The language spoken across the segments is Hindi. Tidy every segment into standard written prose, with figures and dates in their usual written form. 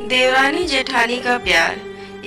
देवरानी जेठानी का प्यार।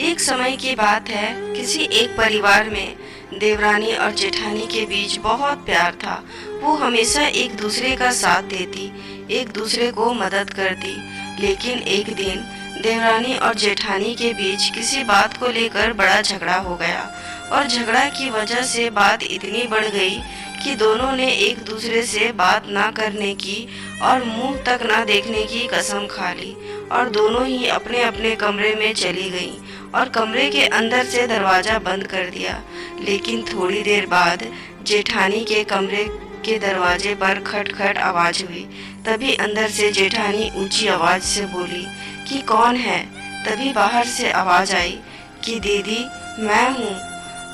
एक समय की बात है, किसी एक परिवार में देवरानी और जेठानी के बीच बहुत प्यार था। वो हमेशा एक दूसरे का साथ देती, एक दूसरे को मदद करती। लेकिन एक दिन देवरानी और जेठानी के बीच किसी बात को लेकर बड़ा झगड़ा हो गया और झगड़ा की वजह से बात इतनी बढ़ गई कि दोनों ने एक दूसरे से बात ना करने की और मुंह तक ना देखने की कसम खा ली और दोनों ही अपने अपने कमरे में चली गईं और कमरे के अंदर से दरवाज़ा बंद कर दिया। लेकिन थोड़ी देर बाद जेठानी के कमरे के दरवाजे पर खट खट आवाज़ हुई। तभी अंदर से जेठानी ऊंची आवाज़ से बोली कि कौन है। तभी बाहर से आवाज़ आई कि दीदी मैं हूँ।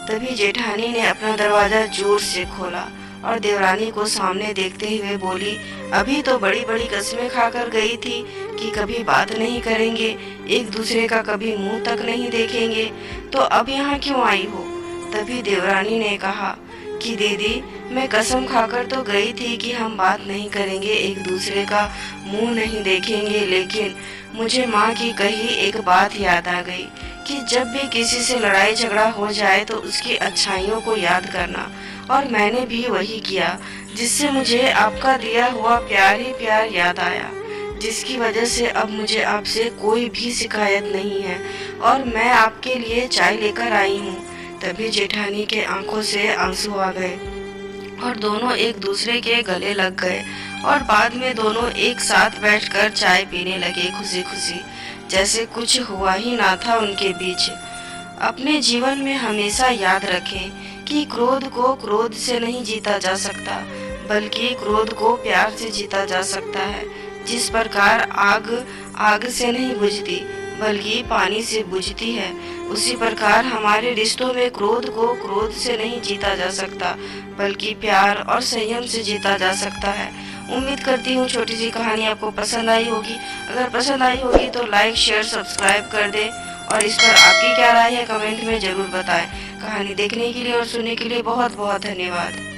तभी जेठानी ने अपना दरवाज़ा जोर से खोला और देवरानी को सामने देखते हुए बोली, अभी तो बड़ी बड़ी कस्में खाकर गई थी कि कभी बात नहीं करेंगे, एक दूसरे का कभी मुंह तक नहीं देखेंगे, तो अब यहाँ क्यों आई हो। तभी देवरानी ने कहा कि दीदी मैं कसम खाकर तो गई थी कि हम बात नहीं करेंगे, एक दूसरे का मुंह नहीं देखेंगे, लेकिन मुझे माँ की कही एक बात याद आ गई कि जब भी किसी से लड़ाई झगड़ा हो जाए तो उसकी अच्छाइयों को याद करना। और मैंने भी वही किया, जिससे मुझे आपका दिया हुआ प्यार ही प्यार याद आया, जिसकी वजह से अब मुझे आपसे कोई भी शिकायत नहीं है और मैं आपके लिए चाय लेकर आई हूँ। तभी जेठानी के आंखों से आंसू आ गए और दोनों एक दूसरे के गले लग गए और बाद में दोनों एक साथ बैठकर चाय पीने लगे खुशी खुशी, जैसे कुछ हुआ ही ना था उनके बीच। अपने जीवन में हमेशा याद रखें कि क्रोध को क्रोध से नहीं जीता जा सकता, बल्कि क्रोध को प्यार से जीता जा सकता है। जिस प्रकार आग आग से नहीं बुझती बल्कि पानी से बुझती है, उसी प्रकार हमारे रिश्तों में क्रोध को क्रोध से नहीं जीता जा सकता, बल्कि प्यार और संयम से जीता जा सकता है। उम्मीद करती हूँ छोटी सी कहानी आपको पसंद आई होगी। अगर पसंद आई होगी तो लाइक शेयर सब्सक्राइब कर दें और इस पर आपकी क्या राय है कमेंट में ज़रूर बताएं। कहानी देखने के लिए और सुनने के लिए बहुत बहुत धन्यवाद।